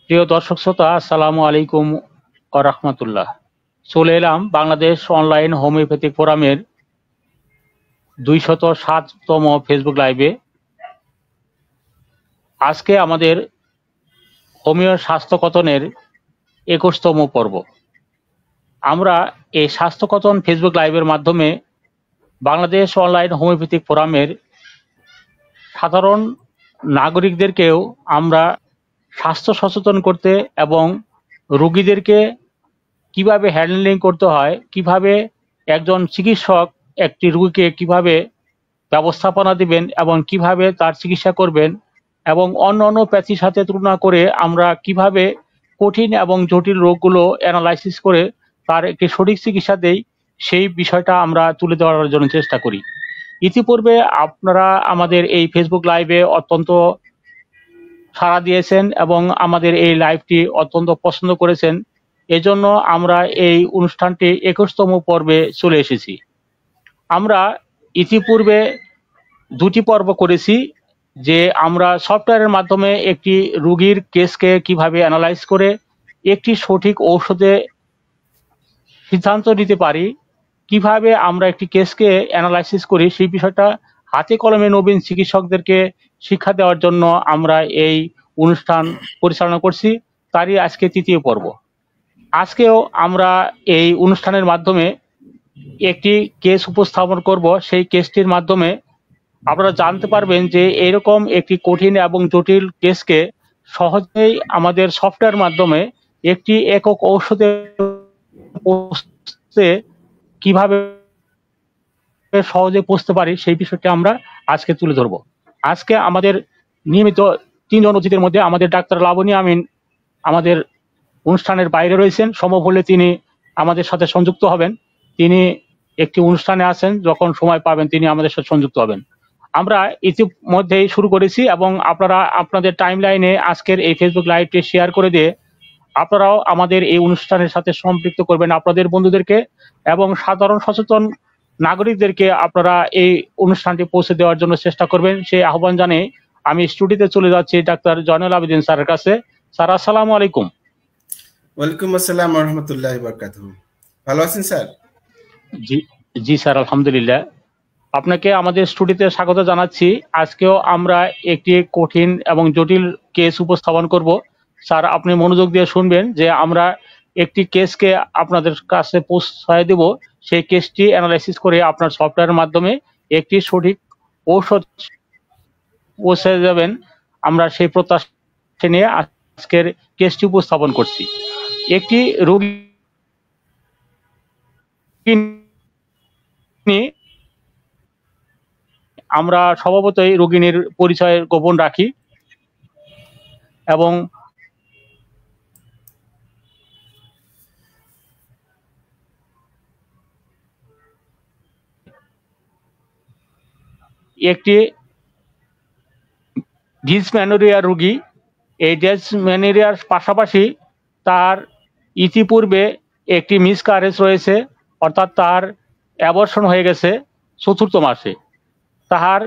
প্রিয় দর্শক শ্রোতা, আসসালামু আলাইকুম ওয়া রাহমাতুল্লাহ। চলে এলাম বাংলাদেশ অনলাইন হোমিওপ্যাথিক ফোরামের 207তম ফেসবুক লাইভে। আজকে আমাদের হোমিও স্বাস্থ্যকথনের 21তম পর্ব। আমরা এই স্বাস্থ্যকথন ফেসবুক লাইভের মাধ্যমে বাংলাদেশ অনলাইন হোমিওপ্যাথিক ফোরামের সাধারণ নাগরিকদেরকেও আমরা স্বাস্থ্য সচেতন করতে এবং রোগীদেরকে কিভাবে হ্যান্ডলিং করতে হয়, কিভাবে একজন চিকিৎসক একটি রোগীকে কিভাবে ব্যবস্থাপনা দিবেন এবং কিভাবে তার চিকিৎসা করবেন এবং অন্য প্যাথির সাথে তুলনা করে আমরা কিভাবে কঠিন এবং জটিল রোগগুলো অ্যানালাইসিস করে তার একটি সঠিক চিকিৎসা দেই, সেই বিষয়টা আমরা তুলে ধরার জন্য চেষ্টা করি। ইতিপূর্বে আপনারা আমাদের এই ফেসবুক লাইভে অত্যন্ত সাড়া দিয়েছেন এবং আমাদের এই লাইভটি অত্যন্ত পছন্দ করেছেন। এজন্য আমরা এই অনুষ্ঠানটি 21তম পর্বে চলে এসেছি। আমরা ইতিপূর্বে 2টি পর্ব করেছি, যে আমরা সফটওয়্যারের মাধ্যমে একটি রোগীর কেসকে কিভাবে অ্যানালাইজ করে একটি সঠিক ঔষধে সিদ্ধান্ত নিতে পারি, কিভাবে আমরা একটি কেসকে অ্যানালাইসিস করি, সেই বিষয়টা হাতে কলমে নবীন চিকিৎসকদেরকে শিক্ষা দেওয়ার জন্য আমরা এই অনুষ্ঠান পরিচালনা করছি। তারই আজকে 3য় পর্ব। আজকেও আমরা এই অনুষ্ঠানের মাধ্যমে একটি কেস উপস্থাপন করব। সেই কেসটির মাধ্যমে আপনারা জানতে পারবেন যে এরকম একটি কঠিন এবং জটিল কেসকে সহজেই আমাদের সফটওয়্যার মাধ্যমে একটি একক ঔষধে কিভাবে সহজে পৌঁছতে পারি, সেই বিষয়টি আমরা আজকে তুলে ধরব। আজকে আমাদের নিয়মিত 3 জন অতিথির মধ্যে আমাদের ডাক্তার লাবণী আমিন আমাদের অনুষ্ঠানের বাইরে রয়েছেন। সম্ভব হলে তিনি আমাদের সাথে সংযুক্ত হবেন। তিনি একটি অনুষ্ঠানে আছেন, যখন সময় পাবেন তিনি আমাদের সাথে সংযুক্ত হবেন। আমরা ইতিমধ্যেই শুরু করেছি এবং আপনারা আপনাদের টাইম লাইনে আজকের এই ফেসবুক লাইভটি শেয়ার করে দিয়ে আপনারাও আমাদের এই অনুষ্ঠানের সাথে সম্পৃক্ত করবেন আপনাদের বন্ধুদেরকে এবং সাধারণ সচেতন নাগরিকদেরকে আপনারা এই অনুষ্ঠানটি পৌঁছে দেওয়ার জন্য চেষ্টা করবেন, সেই আহ্বান জানিয়ে আমি স্টুডিওতে চলে যাচ্ছি ডাক্তার জয়নুল আবেদিন স্যারের কাছে। স্যার, আসসালামু আলাইকুম। ওয়ালাইকুম আসসালাম ওয়া রাহমাতুল্লাহি ওয়া বারাকাতুহু। ভালো আছেন স্যার? জি স্যার, আলহামদুলিল্লাহ। আপনাকে আমাদের স্টুডিওতে স্বাগত জানাচ্ছি। আজকেও আমরা একটি কঠিন এবং জটিল কেস উপস্থাপন করব। স্যার, আপনি মনোযোগ দিয়ে শুনবেন যে আমরা একটি কেসকে আপনাদের কাছে পৌঁছায় দেব। সেই কেসটি অ্যানালাইসিস করে আপনার সফটওয়্যারের মাধ্যমে একটি সঠিক ঔষধ পৌঁছে যাবেন, আমরা সেই প্রত্যাশা নিয়ে আজকের কেসটি উপস্থাপন করছি। একটি রোগী আমরা স্বভাবতই রোগিনীর পরিচয় গোপন রাখি এবং একটি ডিসমেনোরিয়া রোগী, এই ডিসমেনোরিয়ার পাশাপাশি তার ইতিপূর্বে একটি মিসক্যারেজ রয়েছে, অর্থাৎ তার অ্যাবর্শন হয়ে গেছে 4র্থ মাসে। তাহার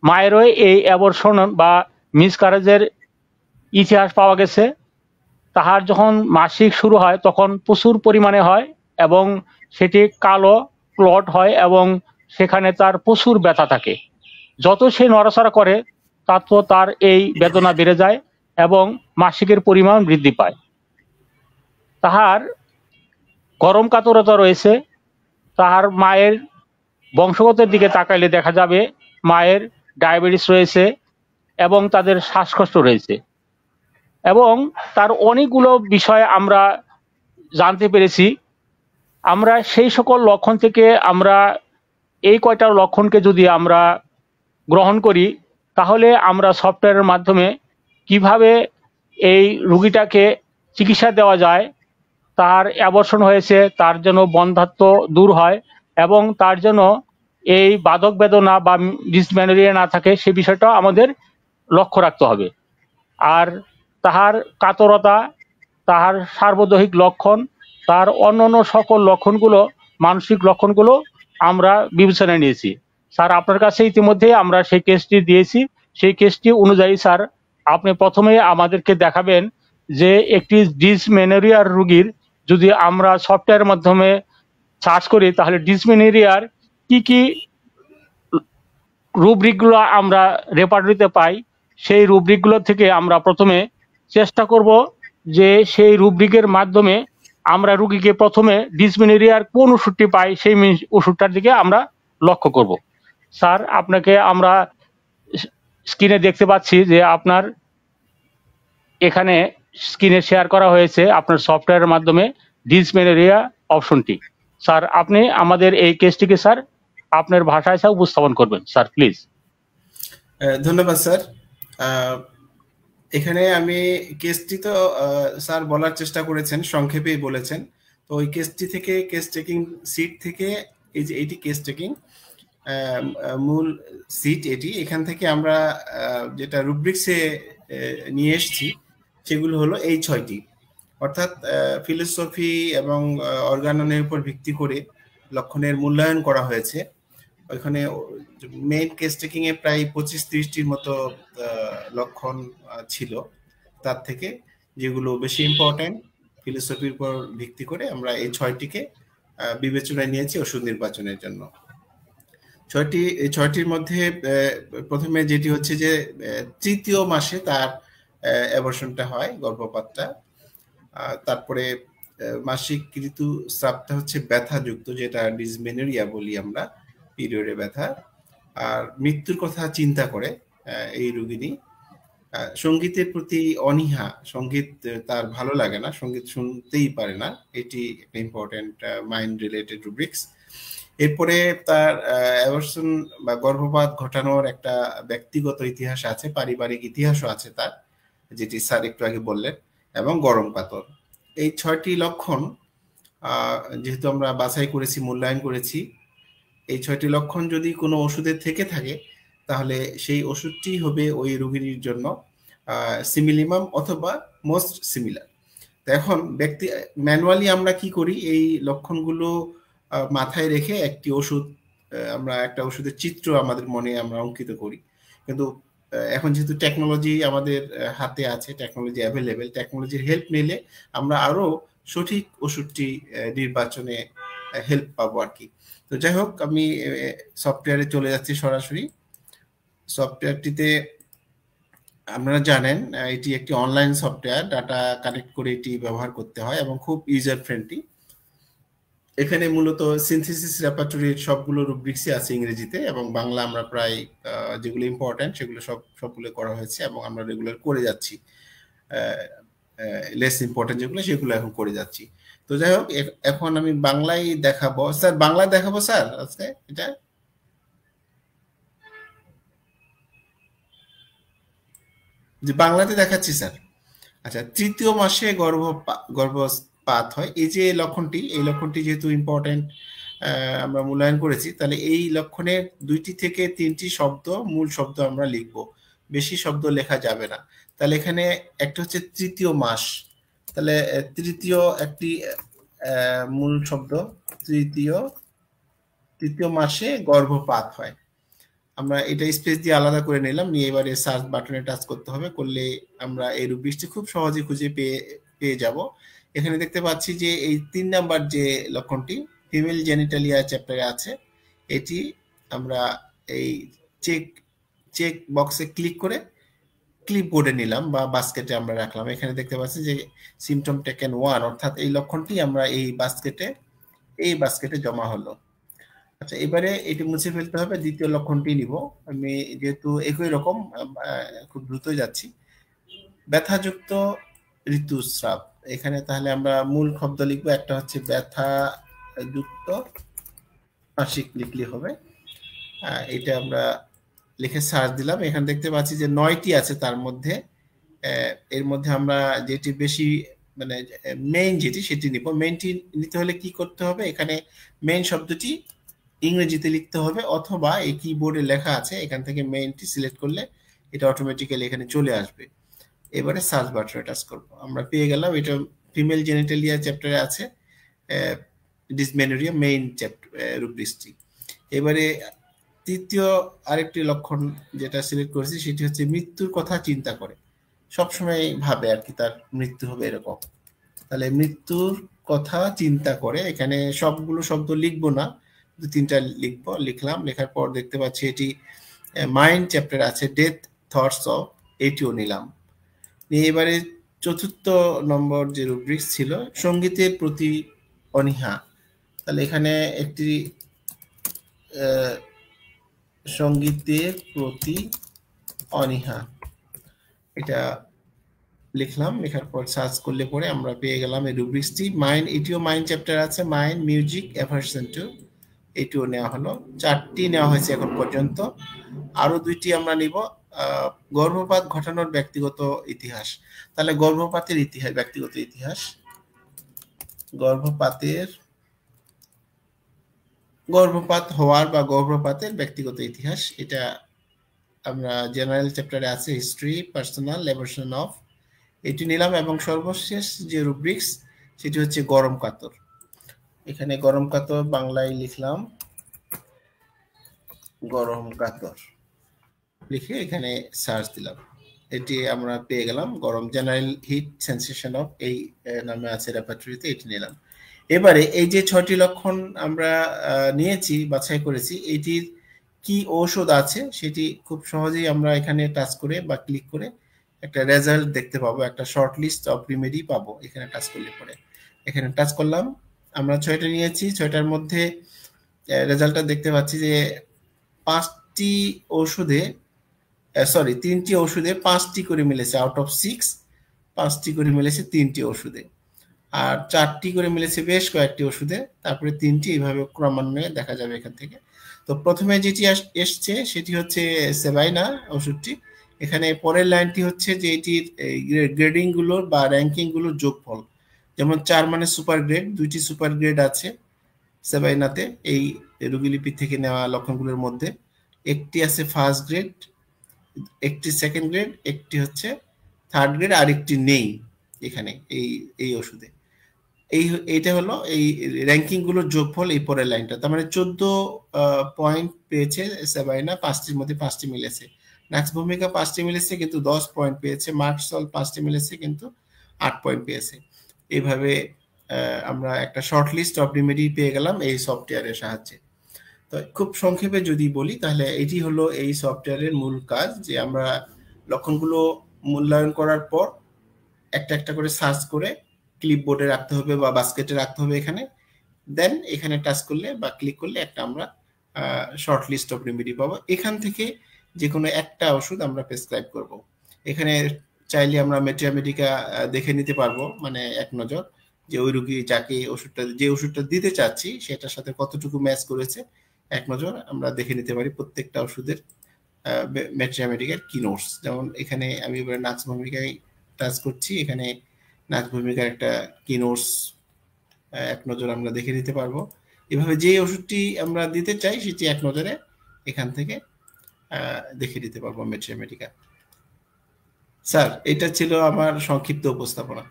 মায়েরও এই অ্যাবর্শন বা মিসক্যারেজের ইতিহাস পাওয়া গেছে। তাহার যখন মাসিক শুরু হয় তখন প্রচুর পরিমাণে হয় এবং সেটি কালো ক্লট হয় এবং সেখানে তার প্রচুর ব্যথা থাকে। যত সে নড়াচড়া করে তত তার এই বেদনা বেড়ে যায় এবং মাসিকের পরিমাণ বৃদ্ধি পায়। তাহার গরম কাতরতা রয়েছে। তাহার মায়ের বংশগতের দিকে তাকাইলে দেখা যাবে মায়ের ডায়াবেটিস রয়েছে এবং তাদের শ্বাসকষ্ট রয়েছে এবং তার অনেকগুলো বিষয় আমরা জানতে পেরেছি। আমরা সেই সকল লক্ষণ থেকে আমরা এই কয়টা লক্ষণকে যদি আমরা গ্রহণ করি, তাহলে আমরা সফটওয়্যারের মাধ্যমে কিভাবে এই রোগীটাকে চিকিৎসা দেওয়া যায়, তার অ্যাবর্শন হয়েছে তার যেন বন্ধ্যাত্ব দূর হয় এবং তার জন্য এই বাধক বেদনা বা ডিসমেনোরিয়া না থাকে, সে বিষয়টা আমাদের লক্ষ্য রাখতে হবে। আর তাহার কাতরতা, তাহার সার্বদৈহিক লক্ষণ, তার অন্যান্য সকল লক্ষণগুলো, মানসিক লক্ষণগুলো আমরা বিবেচনায় নিয়েছি। স্যার, আপনার কাছে ইতিমধ্যে আমরা সেই কেসটি দিয়েছি। সেই কেসটি অনুযায়ী স্যার আপনি প্রথমে আমাদেরকে দেখাবেন যে একটি ডিসমেনোরিয়ার রোগীর যদি আমরা সফটওয়্যারের মাধ্যমে সার্চ করি তাহলে ডিসমেনোরিয়ার কি কি রুব্রিকগুলো আমরা রেপার্টরিতে পাই, সেই রুব্রিকগুলো থেকে আমরা প্রথমে চেষ্টা করব যে সেই রুব্রিকের মাধ্যমে আমরা রুগীকে প্রথমে ডিসমেনোরিয়ার কোন ওষুধটি পাই সেই ওষুধটার দিকে আমরা লক্ষ্য করব। স্যার, আপনাকে আমরা স্ক্রিনে দেখতে পাচ্ছি যে আপনার এখানে স্ক্রিনে শেয়ার করা হয়েছে আপনার সফটওয়্যারের মাধ্যমে ডিসমেনোরিয়া অপশনটি। স্যার, আপনি আমাদের এই কেসটিকে স্যার আপনার ভাষায় স্যার উপস্থাপন করবেন স্যার, প্লিজ। ধন্যবাদ স্যার। এখানে আমি কেসটি তো স্যার বলার চেষ্টা করেছেন, সংক্ষেপেই বলেছেন। তো ওই কেসটি থেকে, কেস টেকিং সিট থেকে, এই যে এটি কেস টেকিং মূল সিট এটি, এখান থেকে আমরা যেটা রুব্রিক্সে নিয়ে এসেছি সেগুলো হলো এই 6টি, অর্থাৎ ফিলোসফি এবং অর্গাননের উপর ভিত্তি করে লক্ষণের মূল্যায়ন করা হয়েছে। ওইখানে মেইন কেস টেকিং এ প্রায় 25-30টির মতো লক্ষণ ছিল। তার থেকে যেগুলো বেশি ইম্পর্টেন্ট ফিলোসফির উপর ভিত্তি করে আমরা এই 6টিকে বিবেচনায় নিয়েছি ওষুধ নির্বাচনের জন্য। 6টির মধ্যে প্রথমে যেটি হচ্ছে যে তৃতীয় মাসে তার অ্যাবর্শনটা হয়, গর্ভপাতটা। তারপরে মাসিক ঋতুস্রাবটা হচ্ছে ব্যথাযুক্ত, যেটা ডিসমেনোরিয়া বলি আমরা, পিরিয়ডে ব্যথা। আর মৃত্যুর কথা চিন্তা করে এই রোগিনী। সঙ্গীতের প্রতি অনীহা, সঙ্গীত তার ভালো লাগে না, সঙ্গীত শুনতেই পারে না, এটি একটা ইম্পর্টেন্ট মাইন্ড রিলেটেড রুব্রিক্স। এরপরে তার অ্যাবর্শন বা গর্ভপাত ঘটানোর একটা ব্যক্তিগত ইতিহাস আছে, পারিবারিক ইতিহাসও আছে তার, যেটি স্যার একটু আগে বললেন, এবং গরম কাতর। এই 6টি লক্ষণ যেহেতু আমরা বাছাই করেছি, মূল্যায়ন করেছি, এই 6টি লক্ষণ যদি কোনো ওষুধের থেকে থাকে তাহলে সেই ওষুধটি হবে ওই রোগীর জন্য সিমিলিমাম অথবা মোস্ট সিমিলার। তো এখন ব্যক্তি ম্যানুয়ালি আমরা কি করি, এই লক্ষণগুলো মাথায় রেখে একটি ওষুধ, আমরা একটা ওষুধের চিত্র আমাদের মনে আমরা অঙ্কিত করি। কিন্তু এখন যেহেতু টেকনোলজি আমাদের হাতে আছে, টেকনোলজি অ্যাভেলেবেল, টেকনোলজির হেল্প নিলে আমরা আরো সঠিক ওষুধটি নির্বাচনে হেল্প পাবো আর কি। তো যাই হোক, আমি সফটওয়্যারে চলে যাচ্ছি সরাসরি। সফটওয়্যারটিতে আপনারা জানেন এটি একটি অনলাইন সফটওয়্যার, ডাটা কানেক্ট করে এটি ব্যবহার করতে হয় এবং খুব ইউজার ফ্রেন্ডলি। এখানে মূলত সিনথেসিস রেপার্টরির সবগুলো রুব্রিক্সই আছে ইংরেজিতে, এবং বাংলা আমরা প্রায় যেগুলো ইম্পর্টেন্ট সেগুলো সবগুলো করা হয়েছে এবং আমরা রেগুলার করে যাচ্ছি। লেস ইম্পর্টেন্ট যেগুলো সেগুলো এখন করে যাচ্ছি। তো যাই হোক, এখন আমি বাংলায় দেখাবো স্যার, বাংলায় দেখাবো স্যার আজকে এটা। যে বাংলাতে দেখাচ্ছি স্যার। আচ্ছা, তৃতীয় মাসে গর্ভপাত হয়, এই যে লক্ষণটি, এই লক্ষণটি যেহেতু ইম্পর্টেন্ট আমরা মূল্যায়ন করেছি, তাহলে এই লক্ষণের 2টি থেকে 3টি শব্দ, মূল শব্দ আমরা লিখব, বেশি শব্দ লেখা যাবে না। তাহলে এখানে একটা হচ্ছে তৃতীয় মাস, তাহলে তৃতীয় একটি মূল শব্দ, তৃতীয় মাসে গর্ভপাত হয়। আমরা এটা স্পেস দিয়ে আলাদা করে নিলাম, নিয়ে এবারে সার্চ বাটনে টাচ করতে হবে, করলে আমরা এই রুব্রিক্সটি খুব সহজে খুঁজে পেয়ে যাব। এখানে দেখতে পাচ্ছি যে এই 3 নাম্বার যে লক্ষণটি ফিমেল জেনিটালিয়া চ্যাপ্টারে আছে, এটি আমরা এই চেক বক্সে ক্লিক করে ক্লিপবোর্ডে নিলাম বা বাস্কেটে আমরা রাখলাম। এখানে দেখতে পাচ্ছি যে সিমটম টেকেন 1, অর্থাৎ এই লক্ষণটি আমরা এই বাস্কেটে জমা হলো। আচ্ছা, এবারে এটি মুছে ফেলতে হবে, দ্বিতীয় লক্ষণটি নিব আমি, যেহেতু একই রকম খুব দ্রুত যাচ্ছি। ব্যথাযুক্ত ঋতুস্রাব, এখানে তাহলে আমরা মূল শব্দ লিখবো, একটা হচ্ছে ব্যথাযুক্ত মাসিক লিখলে হবে। এটা আমরা লিখে সার্চ দিলাম। এখানে দেখতে পাচ্ছি যে 9টি আছে, তার মধ্যে এর মধ্যে আমরা যেটি বেশি মানে মেইন যেটি সেটি নিব। মেইনটি নিতে হলে কি করতে হবে, এখানে মেইন শব্দটি ইংরেজিতে লিখতে হবে, অথবা এই কিবোর্ডে লেখা আছে, এখান থেকে মেইনটি সিলেক্ট করলে এটা অটোমেটিক্যালি এখানে চলে আসবে। এবারে সার্চ বাটনে টাচ করব, আমরা পেয়ে গেলাম, এটা ফিমেল জেনিটালিয়া চ্যাপ্টারে আছে, ডিসমেনোরিয়া মেইন চ্যাপ্টার রুব্রিক্সটি। এবারে তৃতীয় আরেকটি লক্ষণ যেটা সিলেক্ট করেছি সেটি হচ্ছে মৃত্যুর কথা চিন্তা করে। সবসময় ভাবে আর কি তার মৃত্যু হবে এরকম। তাহলে মৃত্যুর কথা চিন্তা করে এখানে সবগুলো শব্দ লিখবো না, 2-3টা লিখবো। লিখলাম, লেখার পর দেখতে পাচ্ছি এটি মাইন্ড চ্যাপ্টার আছে, ডেথ থটস অফ, এটিও নিলাম। নিয়ে এবারে 4র্থ নম্বর যে রুব্রিক্স ছিল সঙ্গীতের প্রতি অনীহা, তাহলে এখানে একটি সঙ্গীতের প্রতি অনীহা এটা লিখলাম। লেখার পর সার্চ করলে পরে আমরা পেয়ে গেলাম এই রুব্রিক্সটি। মাইন্ড, এটিও মাইন্ড চ্যাপ্টার আছে, মাইন্ড, মিউজিক, অ্যাভারশন টু, এটিও নেওয়া হলো। 4টি নেওয়া হয়েছে এখন পর্যন্ত। আরো 2টি আমরা নিব। গর্ভপাত ঘটানোর ব্যক্তিগত ইতিহাস, তাহলে গর্ভপাতের ইতিহাস, ব্যক্তিগত ইতিহাস, গর্ভপাত হওয়ার বা গর্ভপাতের ব্যক্তিগত ইতিহাস, এটা আমরা জেনারেল চ্যাপ্টারে আছে, হিস্ট্রি, পার্সোনাল, এভোশন অফ, এটি নিলাম। এবং সর্বশেষ যে রুব্রিক্স সেটি হচ্ছে গরম কাতর। এখানে গরম কাতর বাংলায় লিখলাম, গরম কাতর লিখে এখানে সার্চ দিলাম, এটি আমরা পেয়ে গেলাম। গরম, জেনারেল হিট সেন্সেশন অফ, এই নামে আছে রেপার্টরিতে, এটি নিলাম। এবারে এই যে 6টি লক্ষণ আমরা নিয়েছি, বাছাই করেছি, এটির কি ঔষধ আছে সেটি খুব সহজেই আমরা এখানে টাচ করে বা ক্লিক করে একটা রেজাল্ট দেখতে পাবো, একটা শর্ট লিস্ট অফ রিমেডি পাবো এখানে টাচ করলে পরে। এখানে টাচ করলাম, আমরা 6টা নিয়েছি, 6টার মধ্যে রেজাল্টটা দেখতে পাচ্ছি যে 5টি ওষুধে, সরি 3টি ওষুধে 5টি করে মিলেছে, আউট অফ 6 5টি করে মিলেছে 3টি ওষুধে, আর 4টি করে মিলেছে বেশ কয়েকটি ওষুধে, তারপরে 3টি, এইভাবে ক্রমান্বয়ে দেখা যাবে এখান থেকে। তো প্রথমে যেটি এসছে সেটি হচ্ছে সেবাইনা ওষুধটি। এখানে পরের লাইনটি হচ্ছে যে এটির গ্রেডিং গুলোর বা র্যাঙ্কিং গুলোর যোগফল, যেমন 4 মানে সুপার গ্রেড, 2টি সুপার গ্রেড আছে সেবাইনাতে এই রোগীলিপি থেকে নেওয়া লক্ষণগুলোর মধ্যে। একটি আছে ফার্স্ট গ্রেড, একটি সেকেন্ড গ্রেড, একটি হচ্ছে থার্ড গ্রেড, আর একটি নেই এখানে এই ওষুধে। এইটা হলো এই র্যাঙ্কিং গুলোর যোগফল, এই পরের লাইনটা। তার মানে 14 পয়েন্ট পেয়েছে সেবাইনা, 5টির মধ্যে 5টি মিলেছে। নাক্স ভূমিকা 5টি মিলেছে কিন্তু 10 পয়েন্ট পেয়েছে। মার্কসল 5টি মিলেছে কিন্তু 8 পয়েন্ট পেয়েছে। এইভাবে আমরা একটা শর্ট লিস্ট অফ রিমেডি পেয়ে গেলাম এই সফটওয়্যারের সাহায্যে। তো খুব সংক্ষেপে যদি বলি তাহলে এটি হলো এই সফটওয়্যারের মূল কাজ, যে আমরা লক্ষণগুলো মূল্যায়ন করার পর একটা একটা করে সার্চ করে ক্লিপবোর্ডে রাখতে হবে বা বাস্কেটে রাখতে হবে এখানে, দেন এখানে টাচ করলে বা ক্লিক করলে একটা আমরা শর্ট লিস্ট অফ রেমেডি পাবো। এখান থেকে যে কোনো একটা ওষুধ আমরা প্রেসক্রাইব করব। এখানে চাইলে আমরা মেট্রিয়ামেডিকা দেখে নিতে পারবো, মানে এক নজর যে ওই রোগী যাকে ওষুধটা, যে ওষুধটা দিতে চাচ্ছি সেটার সাথে কতটুকু ম্যাচ করেছে, এক নজর আমরা দেখে নিতে পারি প্রত্যেকটা ওষুধের মেট্রিয়ামেডিকার কি নোটস। যেমন এখানে আমি এবার নাক্স ভূমিকায় টাচ করছি, এখানে নাক্স ভূমিকার একটা কি নোটস এক নজর আমরা দেখে নিতে পারবো। এভাবে যে ওষুধটি আমরা দিতে চাই সেটি এক নজরে এখান থেকে দেখে নিতে পারবো মেট্রিয়ামেডিকা। স্যার, এটা ছিল আমার সংক্ষিপ্ত উপস্থাপনা।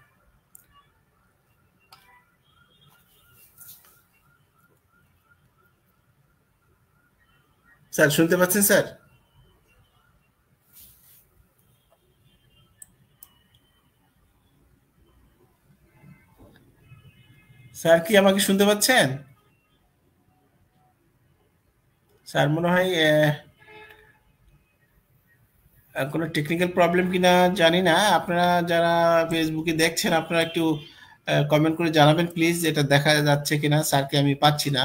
স্যার শুনতে পাচ্ছেন স্যার? স্যার কি আমাকে শুনতে পাচ্ছেন? স্যার মনে হয় কোনো টেকনিক্যাল প্রবলেম কিনা জানি না। আপনারা যারা ফেসবুকে দেখছেন আপনারা একটু কমেন্ট করে জানাবেন প্লিজ, এটা দেখা যাচ্ছে কিনা। স্যারকে আমি পাচ্ছি না।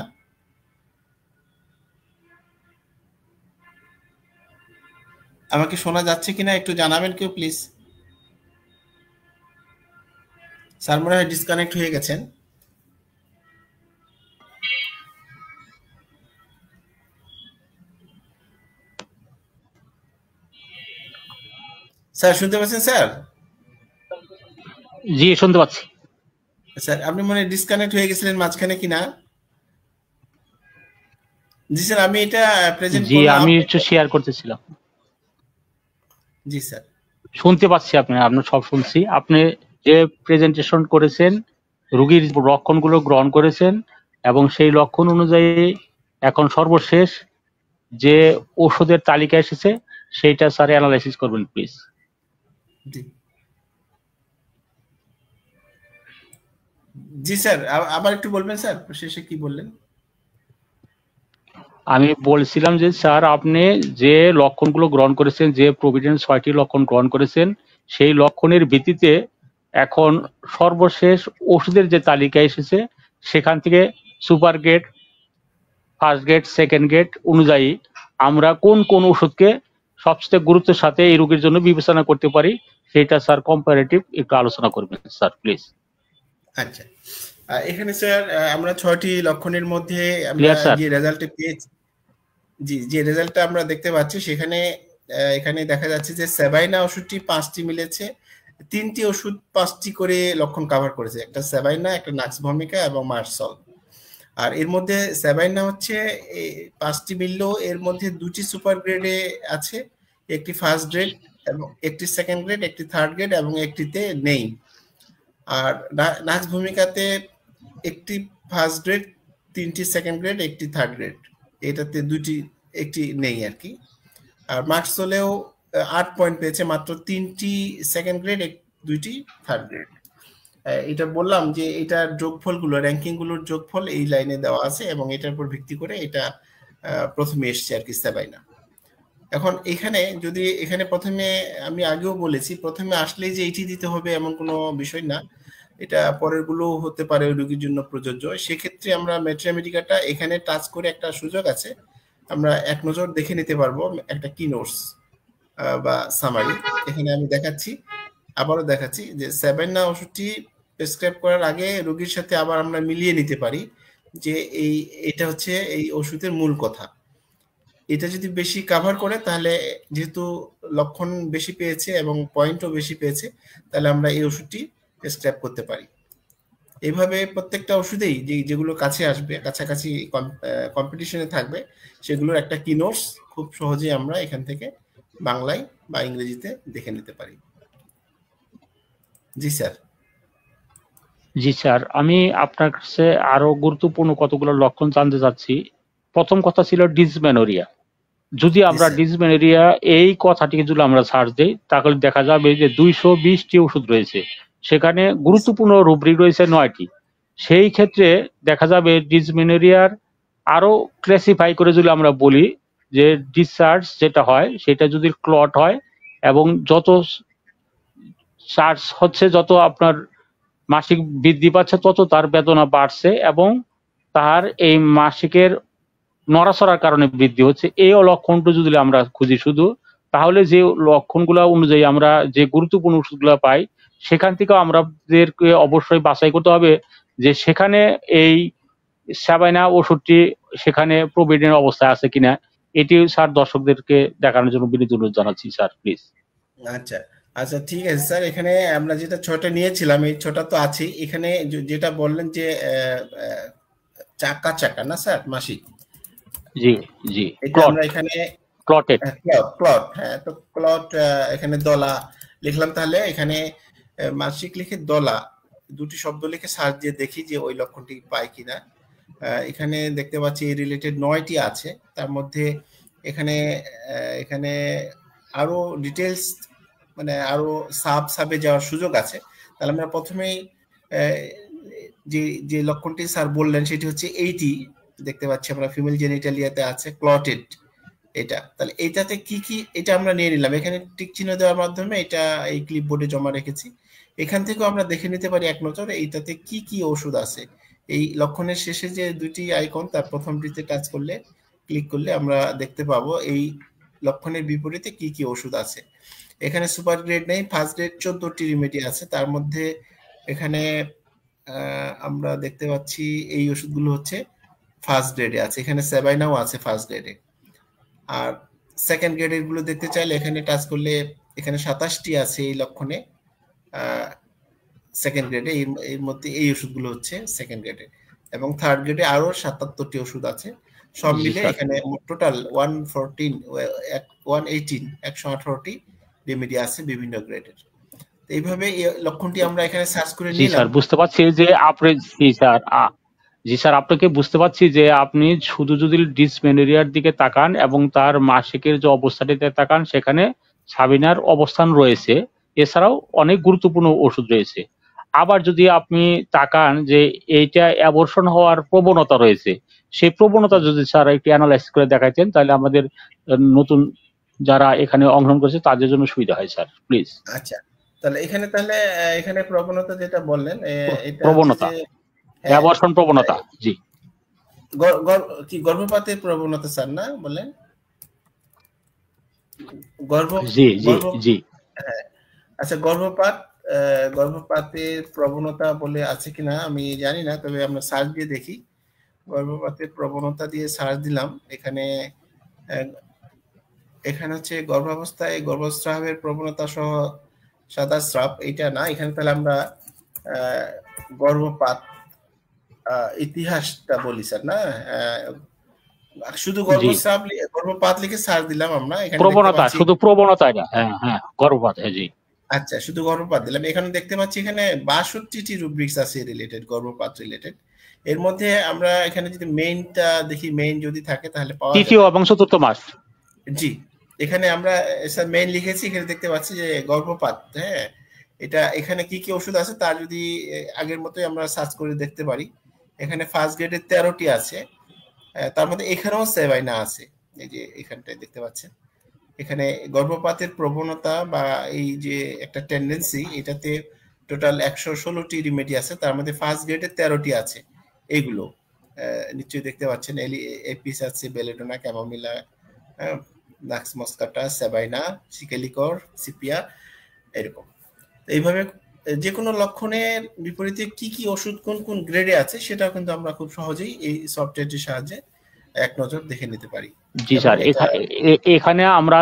আমাকে শোনা যাচ্ছে কিনা একটু জানাবেন কেউ প্লিজ। স্যার মনে হয় ডিসকানেক্ট হয়ে গেছেন। স্যার শুনতে পাচ্ছেন স্যার? জি শুনতে পাচ্ছি। স্যার আপনি মনে হয় ডিসকানেক্ট হয়ে গেছিলেন মাঝখানে কিনা? জি স্যার, আমি এটা প্রেজেন্ট জি করলাম। আমি একটু শেয়ার করতেছিলাম। জি স্যার শুনতে পাচ্ছি, আপনার সব শুনছি। আপনি যে প্রেজেন্টেশন করেছেন, রোগীর লক্ষণগুলো গ্রহণ করেছেন এবং সেই লক্ষণ অনুযায়ী এখন সর্বশেষ যে ওষুধের তালিকা এসেছে সেইটা স্যার অ্যানালাইসিস করবেন প্লিজ। জি জি স্যার, আবার একটু বলবেন স্যার, শেষে কি বললেন? আমি বলছিলাম যে স্যার, আপনি যে লক্ষণগুলো গ্রহণ করেছেন, যে প্রভিডেন্ট 6টি লক্ষণ গ্রহণ করেছেন, সেই লক্ষণের ভিত্তিতে এখন সর্বশেষ ওষুধের যে তালিকা এসেছে, সেখান থেকে super grade, first grade, second grade অনুযায়ী আমরা কোন কোন ওষুধকে সবচেয়ে গুরুত্বের সাথে এই রোগীর জন্য বিবেচনা করতে পারি, সেটা স্যার কম্পারেটিভ একটু আলোচনা করবেন স্যার প্লিজ। আচ্ছা, এখানে স্যার আমরা 6টি লক্ষণের মধ্যে আমরা ক্লিয়ার স্যার? যে রেজাল্টে পেয়েছি, জি যে রেজাল্টটা আমরা দেখতে পাচ্ছি সেখানে এখানে দেখা যাচ্ছে যে সেবাইনা ওষুধটি 5টি মিলেছে, 3টি ওষুধ 5টি করে লক্ষণ কভার করেছে, একটা সেবাইনা, একটা নাক্স ভমিকা এবং মার্সল। আর এর মধ্যে সেবাইনা হচ্ছে 5টি মিললেও এর মধ্যে 2টি সুপার গ্রেডে আছে, একটি ফার্স্ট গ্রেড এবং একটি সেকেন্ড গ্রেড, একটি থার্ড গ্রেড এবং একটিতে নেই। আর নাক্স ভূমিকাতে একটি ফার্স্ট গ্রেড, 3টি সেকেন্ড গ্রেড, একটি থার্ড গ্রেড, এটাতে একটি নেই আর কি। আর মার্কসলেও 8 পয়েন্ট পেয়েছে, মাত্র 3টি সেকেন্ড গ্রেড, 2টি থার্ড গ্রেড। এটা বললাম যে এটার যোগফলগুলো, র্যাঙ্কিং গুলোর যোগফল এই লাইনে দেওয়া আছে এবং এটার উপর ভিত্তি করে এটা প্রথমে এসছে আর কি সেবাইনা। এখন এখানে প্রথমে আমি আগেও বলেছি, প্রথমে আসলেই যে এটি দিতে হবে এমন কোনো বিষয় না, এটা পরের গুলো হতে পারে রোগীর জন্য প্রযোজ্য। সেক্ষেত্রে আমরা ম্যাট্রিয়ামেডিকাটা এখানে টাচ করে একটা সুযোগ আছে, আমরা এক নজর দেখে নিতে পারবো একটা কি নোটস বা সামারি। এখানে আমি আবারও দেখাচ্ছি যে সেবাইনা ওষুধটি প্রেসক্রাইব করার আগে রোগীর সাথে আবার আমরা মিলিয়ে নিতে পারি যে এটা হচ্ছে এই ওষুধের মূল কথা। এটা যদি বেশি কভার করে, তাহলে যেহেতু লক্ষণ বেশি পেয়েছে এবং পয়েন্টও বেশি পেয়েছে, তাহলে আমরা এই ওষুধটি প্রেসক্রাইব করতে পারি। এইভাবে প্রত্যেকটা ওষুধেই যেগুলো কাছে আসবে, কাছাকাছি কম্পিটিশনে থাকবে, সেগুলোর একটা কি নোটস খুব সহজেই আমরা এখান থেকে বাংলায় বা ইংরেজিতে দেখে নিতে পারি। জি স্যার। জি স্যার, আমি আপনার কাছে আরো গুরুত্বপূর্ণ কতগুলো লক্ষণ জানতে চাচ্ছি। প্রথম কথা ছিল ডিসমেনোরিয়া। যদি আমরা ডিসমেনোরিয়া এই কথাটিকে যদি আমরা সার্চ দিই, তাহলে দেখা যাবে যে 220টি ওষুধ রয়েছে, সেখানে গুরুত্বপূর্ণ রুব্রিক রয়েছে 9টি। সেই ক্ষেত্রে দেখা যাবে ডিসমেনোরিয়ার আরো ক্লাসিফাই করে যদি আমরা বলি যে ডিসচার্জ যেটা হয় সেটা যদি ক্লট হয় এবং যত চার্জ হচ্ছে, যত আপনার মাসিক বৃদ্ধি পাচ্ছে, তত তার বেদনা বাড়ছে এবং তার এই মাসিকের নড়াচড়ার কারণে বৃদ্ধি হচ্ছে, এই লক্ষণটা যদি আমরা খুঁজি শুধু, তাহলে যে লক্ষণগুলো অনুযায়ী আমরা যে গুরুত্বপূর্ণ ওষুধগুলো পাই, সেখান থেকেও আমাদেরকে অবশ্যই বাছাই করতে হবে যে সেখানে এই সাবাইনা ওষুধটি সেখানে প্রভিডেন্ট অবস্থায় আছে কিনা। এটি স্যার দর্শকদেরকে দেখানোর জন্য বিনীত অনুরোধ জানাচ্ছি স্যার প্লিজ। আচ্ছা আচ্ছা, ঠিক আছে স্যার। এখানে আমরা যেটা 6টা নিয়েছিলাম, এই 6টা তো আছে। এখানে যেটা বললেন যে চাকা চাকা না স্যার মাসিক, জি জি, এটা আমরা এখানে ক্লটেড ক্লট, হ্যাঁ তো ক্লট এখানে দলা লিখলাম, তাহলে এখানে মাসিক লিখে দলা দুটি শব্দ লিখে সার্চ দিয়ে দেখি যে ওই লক্ষণটি পাই কিনা। এখানে দেখতে পাচ্ছি রিলেটেড 9টি আছে, তার মধ্যে এখানে এখানে আরো ডিটেলস মানে আরো সাবে যাওয়ার সুযোগ আছে। তাহলে আমরা প্রথমেই যে লক্ষণটি স্যার বললেন সেটি হচ্ছে এইটি দেখতে পাচ্ছি আমরা, ফিমেল জেনিটালিয়াতে আছে ক্লটেড এটা। তাহলে এটাতে কি কি, এটা আমরা নিয়ে নিলাম, এখানে টিক চিহ্ন দেওয়ার মাধ্যমে এটা এই ক্লিপবোর্ডে জমা রেখেছি। এখান থেকেও আমরা দেখে নিতে পারি এক নজর এইটাতে কি কি ওষুধ আছে। এই লক্ষণের শেষে যে দুটি আইকন, তার প্রথমটিতে টাচ করলে, ক্লিক করলে আমরা দেখতে পাবো এই লক্ষণের বিপরীতে কি কি ওষুধ আছে। এখানে সুপার গ্রেড নেই, ফার্স্ট গ্রেড 14টি রিমেডি আছে, তার মধ্যে এখানে আমরা দেখতে পাচ্ছি এই ওষুধগুলো হচ্ছে ফার্স্ট গ্রেডে আছে, এখানে সেবাইনাও আছে ফার্স্ট গ্রেডে। আর সেকেন্ড গ্রেডের গুলো দেখতে চাইলে এখানে টাচ করলে এখানে 27টি আছে এই লক্ষণে সেকেন্ড গ্রেডে, এর মধ্যে এই ওষুধগুলো হচ্ছে সেকেন্ড গ্রেডে, এবং থার্ড গ্রেডে আরো 77টি ওষুধ আছে। সব মিলে এখানে টোটাল 118টি রেমেডি আছে বিভিন্ন গ্রেডের। এইভাবে লক্ষণটি আমরা এখানে সার্চ করে নিলাম। জি স্যার, বুঝতে পারছি যে আপনি, জি স্যার আপনাকে বুঝতে পারছি যে আপনি শুধু যদি ডিসমেনোরিয়ার দিকে তাকান এবং তার মাসিকের যে অবস্থাটিতে তাকান, সেখানে সাবিনার অবস্থান রয়েছে, এছাড়াও অনেক গুরুত্বপূর্ণ ওষুধ রয়েছে। আবার যদি আপনি তাকান যে এইটা অ্যাবর্শন হওয়ার প্রবণতা রয়েছে, সেই প্রবণতা যদি স্যার একটু অ্যানালাইজ করে দেখাইতেন তাহলে আমাদের নতুন যারা এখানে অংশগ্রহণ করেছে তাদের জন্য সুবিধা হয় স্যার, প্লিজ। আচ্ছা, তাহলে এখানে প্রবণতা যেটা বললেন, এটা হচ্ছে প্রবণতা, যে অ্যাবর্শন প্রবণতা, জি কি গর্ভপাতের প্রবণতা স্যার না বললেন? জি জি গর্ভ জি হ্যাঁ, আচ্ছা, গর্ভপাতের প্রবণতা বলে আছে কিনা আমি জানি না, তবে আমরা সার্চ দিয়ে দেখি। গর্ভপাতের প্রবণতা দিয়ে সার্চ দিলাম, এখানে হচ্ছে গর্ভাবস্থায় গর্ভস্রাবের প্রবণতা সহ সাদা স্রাব, এটা না। এখানে তাহলে আমরা গর্ভপাত ইতিহাসটা বলি স্যার না, শুধু গর্ভপাত লিখে সার্চ দিলাম আমরা, এখানে প্রবণতা, শুধু প্রবণতা এটা, হ্যাঁ গর্ভপাত, হ্যাঁ জি। আচ্ছা, শুধু গর্ভপাত দিলাম, এখানে দেখতে পাচ্ছি এখানে 62টি রুব্রিক্স আছে রিলেটেড, গর্ভপাত রিলেটেড। এর মধ্যে আমরা এখানে যদি মেইনটা দেখি, মেইন যদি থাকে তাহলে পাওয়া যাবে তৃতীয় এবং চতুর্থ মাস। জি, এখানে আমরা স্যার মেইন লিখেছি, এখানে দেখতে পাচ্ছি যে গর্ভপাত, হ্যাঁ, এটা এখানে কি কি ওষুধ আছে তার যদি আগের মতোই আমরা সার্চ করে দেখতে পারি। এখানে ফার্স্ট গ্রেডের 13টি আছে, তার মধ্যে এখানেও সেভাইনা আছে, এই যে এখানটায় দেখতে পাচ্ছেন। এখানে গর্ভপাতের প্রবণতা বা এই যে একটা টেন্ডেন্সি, এটাতে টোটাল 116টি রিমেডি আছে, তার মধ্যে ফার্স্ট গ্রেডের 13টি আছে। এইগুলো নিশ্চয়ই দেখতে পাচ্ছেন, এপিস আছে, belladonna, chamomilla, nux moschata, sabina, secale cor, sepia, এরকম। এইভাবে যে কোনো লক্ষণের বিপরীতে কি কি ওষুধ কোন কোন গ্রেডে আছে সেটাও কিন্তু আমরা খুব সহজেই এই সফটওয়্যারটির সাহায্যে এক নজর দেখে নিতে পারি। জি স্যার, এখানে আমরা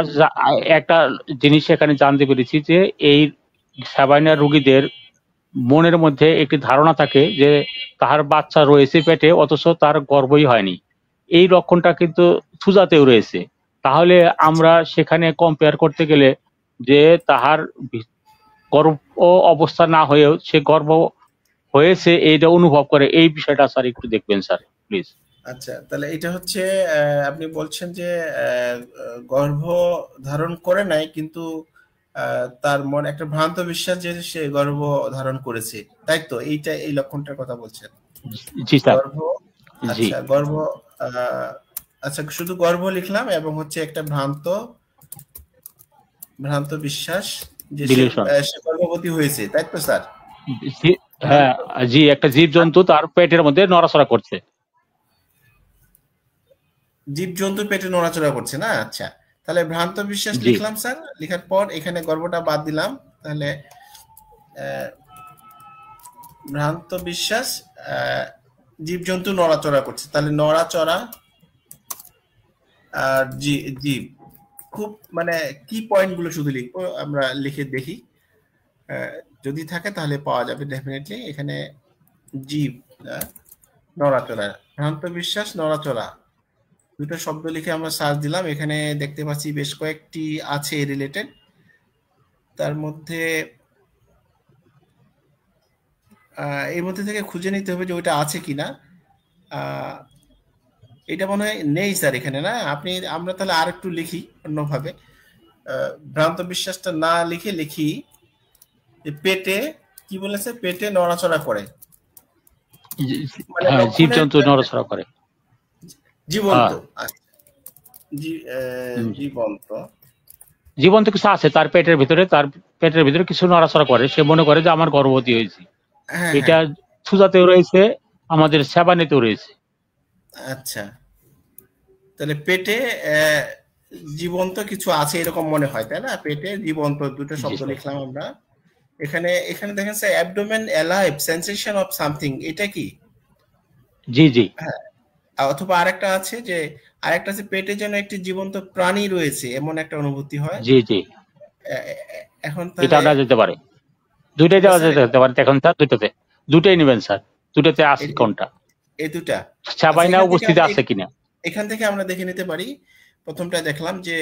একটা জিনিস এখানে জানতে পেরেছি যে এই সেভাইনা রোগীদের মনের মধ্যে একটি ধারণা থাকে যে তার বাচ্চা রয়েছে পেটে অথচ তার গর্ভই হয়নি, এই লক্ষণটা কিন্তু সুজাতেও রয়েছে। তাহলে আমরা সেখানে কম্পেয়ার করতে গেলে যে তাহার গর্ভ অবস্থা না হয়েও সে গর্ভ হয়েছে এইটা অনুভব করে, এই বিষয়টা স্যার একটু দেখবেন স্যার, প্লিজ। আচ্ছা, তাহলে এটা হচ্ছে আপনি বলছেন যে গর্ভ ধারণ করে নাই, কিন্তু তার মনে একটা ভ্রান্ত বিশ্বাস যে সে গর্ভ ধারণ করেছে, তাই তো? এই লক্ষণটার কথা বলছেন? জি স্যার। আচ্ছা, আচ্ছা, শুধু গর্ভ লিখলাম এবং হচ্ছে একটা ভ্রান্ত বিশ্বাস যে সে গর্ভবতী হয়েছে, তাই তো স্যার? হ্যাঁ জি, একটা জীবজন্তু তার পেটের মধ্যে নড়াচড়া করছে। জীবজন্তু পেটে নড়াচড়া করছে না? আচ্ছা, তাহলে ভ্রান্ত বিশ্বাস লিখলাম স্যার, লেখার পর এখানে গর্ভটা বাদ দিলাম। তাহলে ভ্রান্ত বিশ্বাস, জীবজন্তু নড়াচড়া করছে, তাহলে নড়াচড়া আর জীব, খুব মানে কি পয়েন্ট গুলো শুধু লিখবো, আমরা লিখে দেখি, যদি থাকে তাহলে পাওয়া যাবে ডেফিনেটলি। এখানে জীব, নড়াচড়া, ভ্রান্ত বিশ্বাস, নড়াচড়া, দুটো শব্দ লিখে আমরা সার্চ দিলাম। এখানে দেখতে পাচ্ছি বেশ কয়েকটি আছে রিলেটেড, তার মধ্যে এর মধ্যে থেকে খুঁজে নিতে হবে যে ওইটা আছে কিনা। এটা মনে হয় নেই স্যার এখানে, না? আমরা তাহলে আর একটু লিখি অন্যভাবে, ভ্রান্ত বিশ্বাসটা না লিখি পেটে, কি বলেছে, পেটে নড়াচড়া করে, জীবজন্তু নড়াচড়া করে, জীবন্ত। জীবন্ত কিছু আছে তার পেটের ভিতরে কিছু নড়াচড়া করে, সে মনে করে যে আমার গর্ভবতী হয়েছি। এটা সুজাতেও রয়েছে, আমাদের সেবানিতেও রয়েছে। আচ্ছা, তাহলে পেটে জীবন্ত কিছু আছে এরকম মনে হয়, তাই না? পেটে জীবন্ত, দুটো শব্দ লিখলাম আমরা। এখানে দেখেন sir, abdomen alive, sensation of something, এটা কি? জি জি। হ্যাঁ, অথবা আরেকটা আছে যে পেটে যেন একটি জীবন্ত প্রাণী রয়েছে এমন একটা অনুভূতি হয়। জি জি, এখন এটা যেতে পারে, দুইটাই দেওয়া যেতে পারে। এখন স্যার দুটাই নেবেন স্যার, দুটাতে আছে কোনটা, এই দুটা সেবাইনা উপস্থিত আছে কিনা এখান থেকে আমরা দেখে নিতে পারি। প্রথমটা দেখলাম যে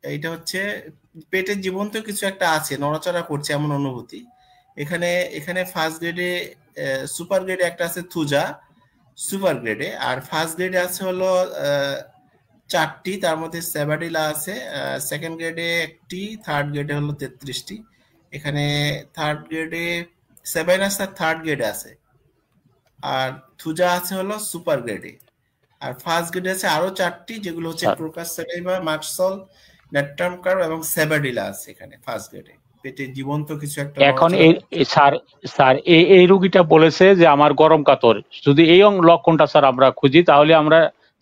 এটা হচ্ছে পেটের জীবন্ত কিছু একটা আছে, নড়াচড়া করছে এমন অনুভূতি। এখানে ফার্স্ট গ্রেডে, সুপার গ্রেডে একটা আছে থুজা, সুপার গ্রেডে, আর ফার্স্ট গ্রেডে আছে হলো 4টি, তার মধ্যে সেবাডিলা আছে, সেকেন্ড গ্রেডে 1টি, থার্ড গ্রেডে হলো 33টি। এখানে থার্ড গ্রেডে সেবাইনা স্যার থার্ড গ্রেডে আছে, আর থুজা আছে হলো সুপার গ্রেডে, আর ফার্স্ট গ্রেডে আছে আরো 4টি, যেগুলো হচ্ছে sir crocus sativa, merc sol, natrum curve এবং সেবাডিলা আছে এখানে ফার্স্ট গ্রেডে। পেটে জীবন্ত কিছু একটা এখন নড়াচড়া এই স্যার স্যার এই রোগীটা বলেছে যে আমার গরম কাতর, যদি এই লক্ষণটা স্যার আমরা খুঁজি তাহলে আমরা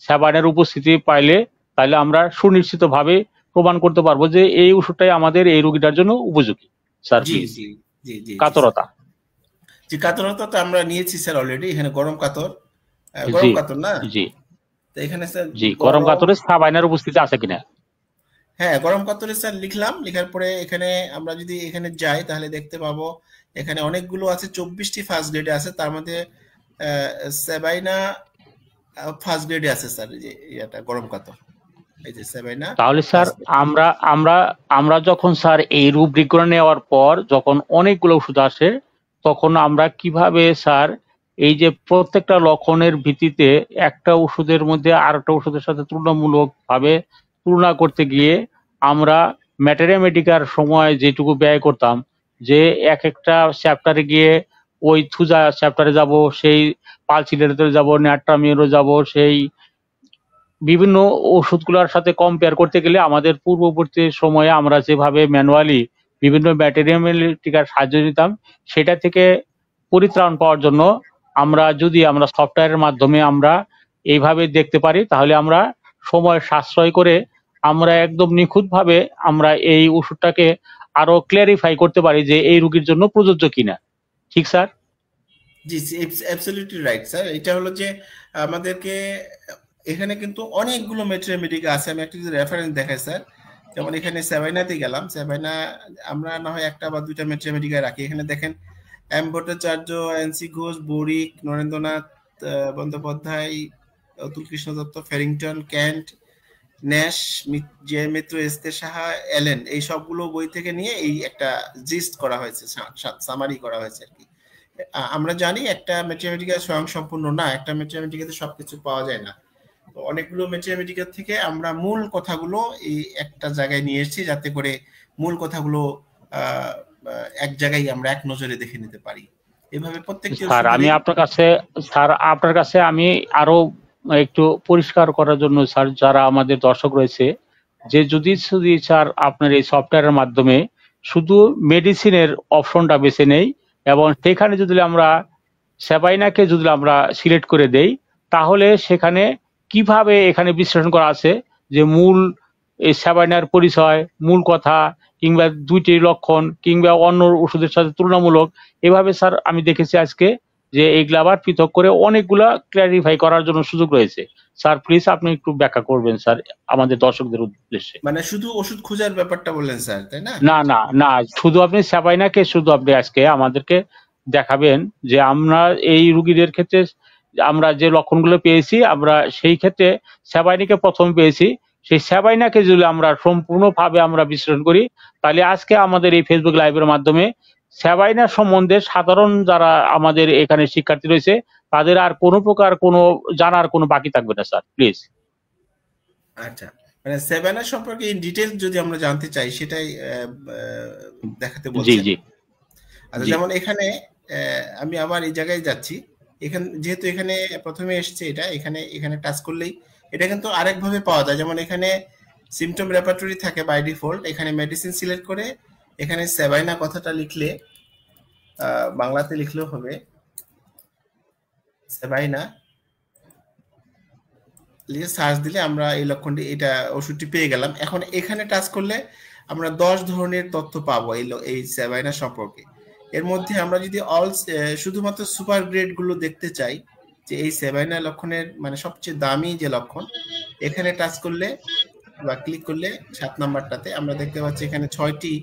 স্যাবাইনার উপস্থিতি পাইলে তাহলে আমরা সুনিশ্চিতভাবে প্রমাণ করতে পারবো যে এই ওষুধটাই আমাদের এই রোগীটার জন্য উপযোগী। Sir G please. জি জি জি কাতরতা। জি, কাতরতা তো আমরা নিয়েছি স্যার অলরেডি। এখানে গরম কাতর, জি গরম কাতর না, জি তো এখানে স্যার জি গরম কাতরে স্যাবাইনার উপস্থিতি আছে কিনা? হ্যাঁ, গরম কাতরে স্যার লিখলাম, লেখার পরে এখানে আমরা যদি এখানে যাই তাহলে দেখতে পাবো এখানে অনেকগুলো আছে, 24টি ফার্স্ট গ্রেডে আছে, তার মধ্যে সেবাইনা ফার্স্ট গ্রেডে আছে স্যার, এই যে এটা গরম কাতর, এই যে সেবাইনা। তাহলে স্যার আমরা আমরা আমরা যখন স্যার এই রুব্রিকগুলো নেওয়ার পর যখন অনেকগুলো ওষুধ আসে, তখন আমরা কিভাবে স্যার এই যে প্রত্যেকটা লক্ষণের ভিত্তিতে একটা ওষুধের মধ্যে আরেকটা ওষুধের সাথে তুলনামূলকভাবে তুলনা করতে গিয়ে আমরা ম্যাটেরিয়ামেটিকার সময় যেটুকু ব্যয় করতাম, যে এক একটা চ্যাপ্টারে গিয়ে ওই থুজা চ্যাপ্টারে যাব, সেই পালসিলেটরে যাব, ন্যাট্রামিওরে যাব, সেই বিভিন্ন ওষুধগুলোর সাথে কম্পেয়ার করতে গেলে আমাদের পূর্ববর্তী সময়ে আমরা যেভাবে ম্যানুয়ালি বিভিন্ন ম্যাটেরিয়ামেটিকার সাহায্য নিতাম, সেটা থেকে পরিত্রাণ পাওয়ার জন্য আমরা সফটওয়্যারের মাধ্যমে আমরা এইভাবে দেখতে পারি, তাহলে আমরা সময় সাশ্রয় করে আমরা একদম নিখুঁতভাবে আমরা এই ওষুধটাকে আরো ক্লিয়ারিফাই করতে পারি যে এই রোগীর জন্য প্রযোজ্য কিনা। ঠিক স্যার? জি, অ্যাবসলিউটলি রাইট স্যার। এটা হলো যে আমাদেরকে এখানে কিন্তু অনেকগুলো ম্যাটেরিয়ামেটিকা আছে। আমি একটা যদি রেফারেন্স দেখাই স্যার, যেমন এখানে সেবাইনাতে গেলাম, সেবাইনা আমরা না হয় একটা বা দুইটা ম্যাটেরিয়ামেটিকা রাখি। এখানে দেখেন M Bhattacharya, NC Ghosh, Banik, Narendranath Bandyopadhyay, Atul Krishna Dutta, Farrington, Kent, Nash, J Mitra, S K Saha, Allen, এই সবগুলো বই থেকে নিয়ে এই একটা জিস্ট করা হয়েছে, সামারি করা হয়েছে আর কি। আমরা জানি একটা ম্যাথমেটিক্যাল স্বয়ং সম্পূর্ণ না, একটা ম্যাথমেটিক্যাতে সবকিছু পাওয়া যায় না। তো অনেকগুলো ম্যাথমেটিক্যাল থেকে আমরা মূল কথাগুলো এই একটা জায়গায় নিয়ে এসেছি, যাতে করে মূল কথাগুলো এক জায়গায় আমরা এক নজরে দেখে নিতে পারি। এভাবে প্রত্যেকটি স্যার আমি আপনার কাছে আমি আরো একটু পরিষ্কার করার জন্য স্যার, যারা আমাদের দর্শক রয়েছে, যে যদি স্যার আপনার এই সফটওয়্যারের মাধ্যমে শুধু মেডিসিনের অপশনটা বেছে নেই এবং সেখানে যদি আমরা সেবাইনাকে যদি আমরা সিলেক্ট করে দেই, তাহলে সেখানে কিভাবে এখানে বিশ্লেষণ করা আছে যে মূল এই সেবাইনার পরিচয়, মূল কথা, কিংবা দুইটি লক্ষণ, কিংবা অন্য ওষুধের সাথে তুলনামূলক, এভাবে স্যার আমি দেখেছি আজকে যে এইগুলা আবার পৃথক করে অনেকগুলা ক্লারিফাই করার জন্য সুযোগ রয়েছে। স্যার প্লিজ আপনি একটু ব্যাখ্যা করবেন স্যার আমাদের দর্শকদের উদ্দেশ্যে। মানে শুধু ওষুধ খোঁজার ব্যাপারটা বললেন স্যার, তাই না? না না না, শুধু আপনি সেবাইনাকে শুধু আপনি আজকে আমাদেরকে দেখাবেন যে আমরা এই রুগীদের ক্ষেত্রে আমরা যে লক্ষণগুলো পেয়েছি, আমরা সেই ক্ষেত্রে সেবাইনাকে প্রথম পেয়েছি, সেই সেবাইনাকে যদি আমরা সম্পূর্ণভাবে আমরা বিশ্লেষণ করি, তাহলে আজকে আমাদের এই ফেসবুক লাইভের মাধ্যমে সেবাইনা সম্বন্ধে সাধারণ যারা আমাদের এখানে শিক্ষার্থী রয়েছে, তাদের আর কোনো প্রকার কোনো জানার কোনো বাকি থাকবে না স্যার, প্লিজ। আচ্ছা, মানে সেবাইনা সম্পর্কে ইন ডিটেইলস যদি আমরা জানতে চাই, সেটাই দেখাতে জি বলছেন। জি আচ্ছা, জি যেমন এখানে আমি আবার এই জায়গায় যাচ্ছি, এখানে যেহেতু এখানে প্রথমে এসছে এটা, এখানে টাচ করলেই এটা কিন্তু আরেকভাবে পাওয়া যায়। যেমন এখানে সিমটম রেপার্টরি থাকে বাই ডিফল্ট, এখানে মেডিসিন সিলেক্ট করে এখানে সেবাইনা কথাটা লিখলে, বাংলাতে লিখলেও হবে সেবাইনা, লিখে সার্চ দিলে আমরা এই লক্ষণটি, এটা ওষুধটি পেয়ে গেলাম। এখন এখানে টাচ করলে আমরা 10 ধরনের তথ্য পাবো এই সেবাইনা সম্পর্কে। এর মধ্যে আমরা যদি শুধুমাত্র সুপার গ্রেড গুলো দেখতে চাই, যে এই সেবাইনা লক্ষণের মানে সবচেয়ে দামি যে লক্ষণ, এখানে টাচ করলে বা ক্লিক করলে 7 নাম্বারটাতে আমরা দেখতে পাচ্ছি এখানে 6টি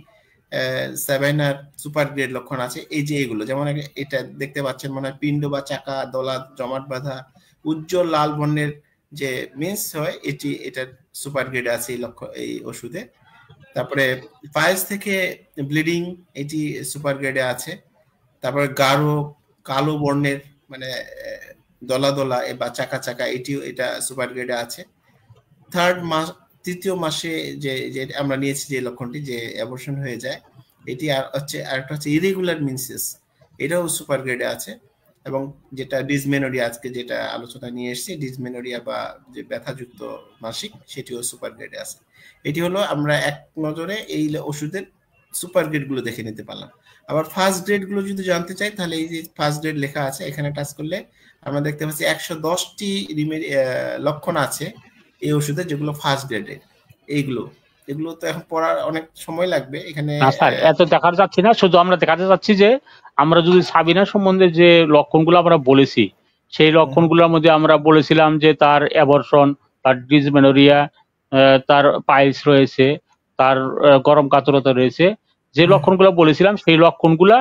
সেবাইনার সুপার গ্রেড লক্ষণ আছে। এই যে এগুলো, যেমন এটা দেখতে পাচ্ছেন মনে হয় পিণ্ড বা চাকা, দলা, জমাট বাঁধা, উজ্জ্বল লাল বর্ণের যে মিন্স হয়, এটার সুপার গ্রেড আছে এই ওষুধে। তারপরে পায়েস থেকে ব্লিডিং, এটি সুপার গ্রেডে আছে। তারপরে গাঢ় কালো বর্ণের মানে দলা দলা বা চাকা চাকা, এটা সুপার গ্রেডে আছে। তৃতীয় মাসে যে আমরা নিয়েছি যে লক্ষণটি, যে অ্যাবর্শন হয়ে যায়, এটি আর আরেকটা হচ্ছে ইরেগুলার মিন্সেস, এটাও সুপার গ্রেডে আছে। এবং যেটা ডিসমেনোরিয়া আজকে যেটা আলোচনা নিয়ে এসেছি, ডিসমেনোরিয়া বা যে ব্যথাযুক্ত মাসিক, সেটিও সুপার গ্রেডে আছে। এটি হলো আমরা এক নজরে এই ওষুধের সুপার গ্রেড গুলো দেখে নিতে পারলাম। আবার ফার্স্ট গ্রেড গুলো যদি জানতে চাই, তাহলে এই যে ফার্স্ট গ্রেড লেখা আছে, এখানে টাচ করলে আমরা দেখতে পাচ্ছি 110টি লক্ষণ আছে এই ওষুধে, যেগুলো ফার্স্ট গ্রেডের। এগুলো তো এখন পড়ার অনেক সময় লাগবে এখানে। না স্যার, এত দেখার যাচ্ছি না, শুধু আমরা দেখাতে যাচ্ছি যে আমরা যদি সাবিনা সম্বন্ধে যে লক্ষণগুলো আমরা বলেছি, সেই লক্ষণগুলোর মধ্যে আমরা বলেছিলাম যে তার অ্যাবর্শন, তার ডিসমেনোরিয়া, তার পাইলস রয়েছে, তার গরম কাতরতা রয়েছে। যে লক্ষণগুলো বলেছিলাম সেই লক্ষণগুলা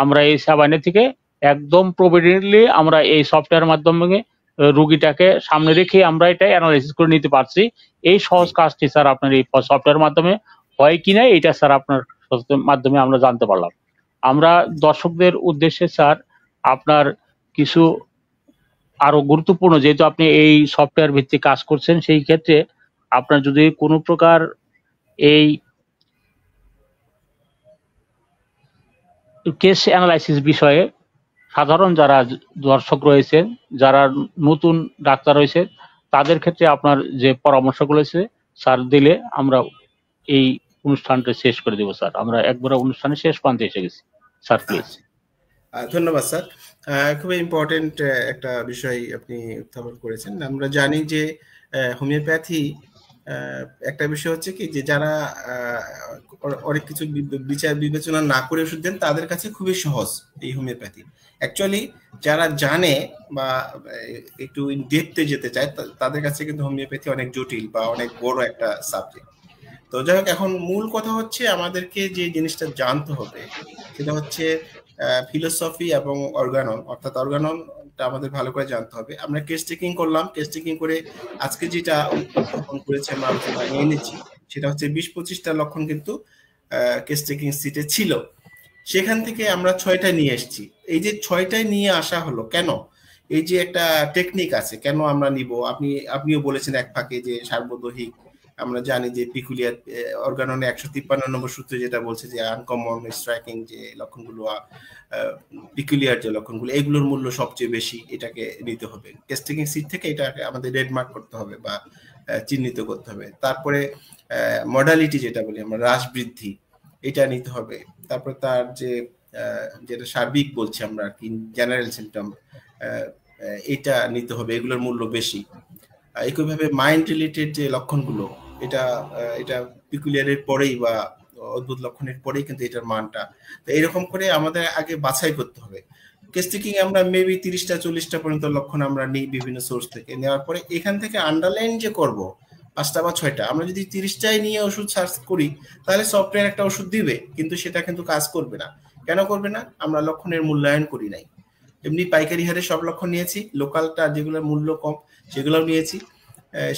আমরা এই সাবাইনা থেকে একদম প্রভিডেন্টলি আমরা এই সফটওয়্যার মাধ্যমে রুগীটাকে সামনে রেখে আমরা এটা অ্যানালাইসিস করে নিতে পারছি। এই সহজ কাজটি স্যার আপনার এই সফটওয়্যার মাধ্যমে হয় কিনা এটা স্যার আপনার মাধ্যমে আমরা জানতে পারলাম। আমরা দর্শকদের উদ্দেশ্যে স্যার আপনার কিছু আরো গুরুত্বপূর্ণ, যেহেতু আপনি এই সফটওয়্যার ভিত্তিক কাজ করছেন, সেই ক্ষেত্রে আপনার যদি কোনো প্রকার এই কেস অ্যানালাইসিস বিষয়ে সাধারণ যারা দর্শক রয়েছেন, যারা নতুন ডাক্তার রয়েছে, তাদের ক্ষেত্রে আপনার যে পরামর্শগুলো আছে স্যার দিলে আমরা এই অনুষ্ঠানটা শেষ করে দেবো স্যার। আমরা একবারে অনুষ্ঠানের শেষ প্রান্তে এসে গেছি স্যার, প্লিজ। ধন্যবাদ স্যার। খুবই ইম্পর্টেন্ট একটা বিষয় আপনি উত্থাপন করেছেন। আমরা জানি যে হোমিওপ্যাথি একটা বিষয় হচ্ছে কি, যে যারা অনেক কিছু বিচার বিবেচনা না করে ওষুধ দেন, তাদের কাছে খুবই সহজ এই হোমিওপ্যাথি। অ্যাকচুয়ালি যারা জানে বা একটু ইন ডেপথে যেতে চায়, তাদের কাছে কিন্তু হোমিওপ্যাথি অনেক জটিল বা অনেক বড় একটা সাবজেক্ট। তো যাই হোক, এখন মূল কথা হচ্ছে আমাদেরকে যে জিনিসটা জানতে হবে সেটা হচ্ছে ফিলোসফি এবং অর্গানন, অর্থাৎ অর্গাননটা আমাদের ভালো করে জানতে হবে। আমরা কেস টেকিং করলাম, কেস টেকিং করে আজকে যেটা উত্থাপন করেছি, আমরা আলোচনা এনেছি, সেটা হচ্ছে 20-25টা লক্ষণ কিন্তু কেস টেকিং সিটে ছিল। সেখান থেকে আমরা 6টা নিয়ে এসেছি। এই যে 6টায় নিয়ে আসা হলো কেন, এই যে একটা টেকনিক আছে কেন আমরা নিব, আপনিও বলেছেন এক ফাঁকে যে সার্বদৈহিক। আমরা জানি যে পিকুলিয়ার অর্গাননে 153 নম্বর সূত্রে যেটা বলছে যে আনকমন স্ট্রাইকিং যে লক্ষণগুলো, পিকুলিয়ার যে লক্ষণগুলো, এগুলোর মূল্য সবচেয়ে বেশি, এটাকে নিতে হবে। কেস টেকিং সিট থেকে এটাকে আমাদের রেডমার্ক করতে হবে বা চিহ্নিত করতে হবে। তারপরে মডালিটি যেটা বলি আমরা, হ্রাস বৃদ্ধি, এটা নিতে হবে। তারপরে তার যেটা সার্বিক বলছি আমরা কি, জেনারেল সিমটম, এটা নিতে হবে, এগুলোর মূল্য বেশি। একইভাবে মাইন্ড রিলেটেড যে লক্ষণগুলো, এটা পিকুলিয়ারের পরেই বা অদ্ভুত লক্ষণের পরেই কিন্তু এটার মানটা। তো এরকম করে আমাদের আগে বাছাই করতে হবে। কেস টেকিং আমরা মেবি 30টা-40টা পর্যন্ত লক্ষণ আমরা নিই বিভিন্ন সোর্স থেকে। নেওয়ার পরে এখান থেকে আন্ডারলাইন যে করব 5টা বা 6টা, আমরা যদি 30টায় নিয়ে ওষুধ সার্চ করি, তাহলে সফটওয়্যার একটা ওষুধ দিবে, কিন্তু সেটা কিন্তু কাজ করবে না। কেন করবে না? আমরা লক্ষণের মূল্যায়ন করি নাই। এমনি পাইকারি হারে সব লক্ষণ নিয়েছি, লোকালটা যেগুলোর মূল্য কম সেগুলোও নিয়েছি।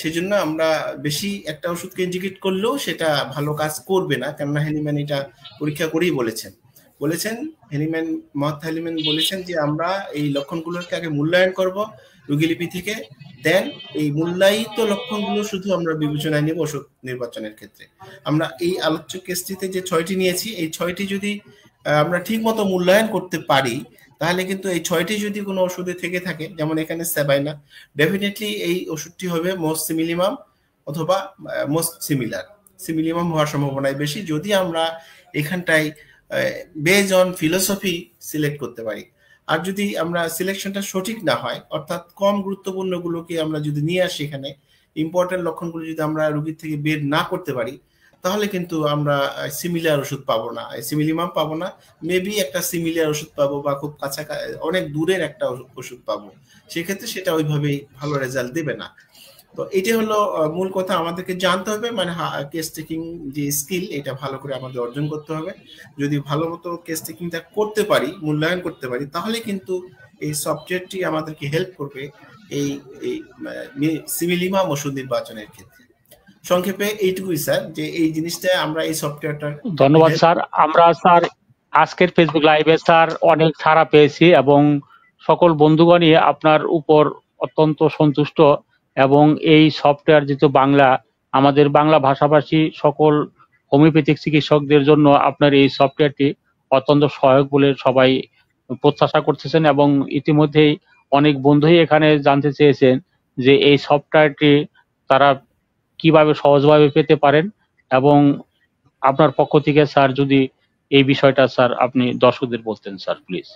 সেই জন্য আমরা বেশি একটা ওষুধকে ইন্ডিকেট করলেও সেটা ভালো কাজ করবে না, কেননা হেনিম্যান এটা পরীক্ষা করেই বলেছেন মহাত্মা হেনিম্যান বলেছেন যে আমরা এই লক্ষণগুলোকে আগে মূল্যায়ন করব রোগীলিপি থেকে, দেন এই মূল্যায়িত লক্ষণগুলো শুধু আমরা বিবেচনায় নিব ওষুধ নির্বাচনের ক্ষেত্রে। আমরা এই আলোচ্য কেসটিতে যে 6টি নিয়েছি, এই 6টি যদি আমরা ঠিক মতো মূল্যায়ন করতে পারি, তাহলে কিন্তু এই 6টি যদি কোনো ওষুধে থেকে থাকে, যেমন এখানে সাবাইনা, ডেফিনেটলি এই ওষুধটি হবে মোস্ট সিমিলিমাম অথবা মোস্ট সিমিলিমাম হওয়ার সম্ভাবনাই বেশি, যদি আমরা এখানটায় বেজ অন ফিলোসফি সিলেক্ট করতে পারি। আর যদি আমরা সিলেকশনটা সঠিক না হয়, অর্থাৎ কম গুরুত্বপূর্ণ গুলোকে আমরা যদি নিয়ে আসি, এখানে ইম্পর্টেন্ট লক্ষণগুলো যদি আমরা রোগীর থেকে বের না করতে পারি, তাহলে কিন্তু আমরা সিমিলার ওষুধ পাবো না, সিমিলিমাম পাবো না, মেবি একটা সিমিলার ওষুধ পাবো বা খুব কাছাকাছি অনেক দূরের একটা ওষুধ পাবো। সেক্ষেত্রে সেটা ওইভাবেই ভালো রেজাল্ট দেবে না। তো এটা হলো মূল কথা, আমাদেরকে জানতে হবে, মানে কেস টেকিং যে স্কিল, এটা ভালো করে আমাদের অর্জন করতে হবে। যদি ভালো মতো কেস টেকিংটা করতে পারি, মূল্যায়ন করতে পারি, তাহলে কিন্তু এই সফটওয়্যারটি আমাদেরকে হেল্প করবে এই সিমিলিমাম ওষুধ নির্বাচনের ক্ষেত্রে। সংক্ষেপে এইটুকুই স্যার, যে এই জিনিসটা আমরা এই সফটওয়্যারটা। ধন্যবাদ স্যার। আমরা স্যার আজকের ফেসবুক লাইভে স্যার অনেক সাড়া পেয়েছি এবং সকল বন্ধুগণই আপনার উপর অত্যন্ত সন্তুষ্ট, এবং এই সফটওয়্যার যেহেতু বাংলা, আমাদের বাংলা ভাষাভাষী সকল হোমিওপ্যাথিক চিকিৎসকদের জন্য আপনার এই সফটওয়্যারটি অত্যন্ত সহায়ক বলে সবাই প্রত্যাশা করতেছেন, এবং ইতিমধ্যেই অনেক বন্ধুই এখানে জানতে চেয়েছেন যে এই সফটওয়্যারটি তারা কিভাবে সহজভাবে পেতে পারেন। এবং আপনার পক্ষ থেকে স্যার যদি এই বিষয়টা স্যার আপনি দর্শকদের বলতেন স্যার, প্লিজ।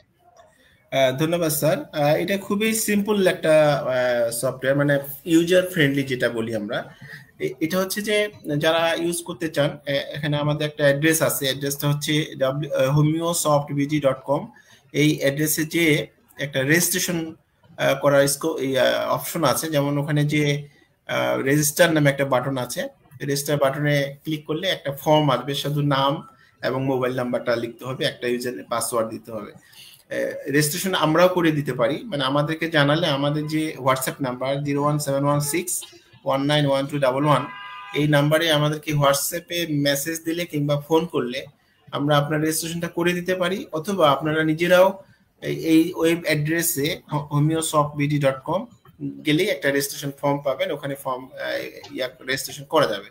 ধন্যবাদ স্যার। এটা খুবই সিম্পল একটা সফটওয়্যার, মানে ইউজার ফ্রেন্ডলি যেটা বলি আমরা। এটা হচ্ছে যে যারা ইউজ করতে চান, এখানে আমাদের একটা অ্যাড্রেস আছে, অ্যাড্রেসটা হচ্ছে homeosoftbg.com। এই অ্যাড্রেসে যে একটা রেজিস্ট্রেশন করার অপশন আছে, যেমন ওখানে যে রেজিস্টার নামে একটা বাটন আছে, রেজিস্টার বাটনে ক্লিক করলে একটা ফর্ম আসবে, শুধু নাম এবং মোবাইল নাম্বারটা লিখতে হবে, একটা ইউজার পাসওয়ার্ড দিতে হবে। রেজিস্ট্রেশন আমরাও করে দিতে পারি, মানে আমাদেরকে জানালে আমাদের যে হোয়াটসঅ্যাপ নাম্বার 01716191211, এই নাম্বারে আমাদেরকে হোয়াটসঅ্যাপে মেসেজ দিলে কিংবা ফোন করলে আমরা আপনার রেজিস্ট্রেশনটা করে দিতে পারি। অথবা আপনারা নিজেরাও এই ওয়েব অ্যাড্রেসে homeosoftbg.com গেলেই একটা রেজিস্ট্রেশন ফর্ম পাবেন, ওখানে ফর্ম রেজিস্ট্রেশন করা যাবে।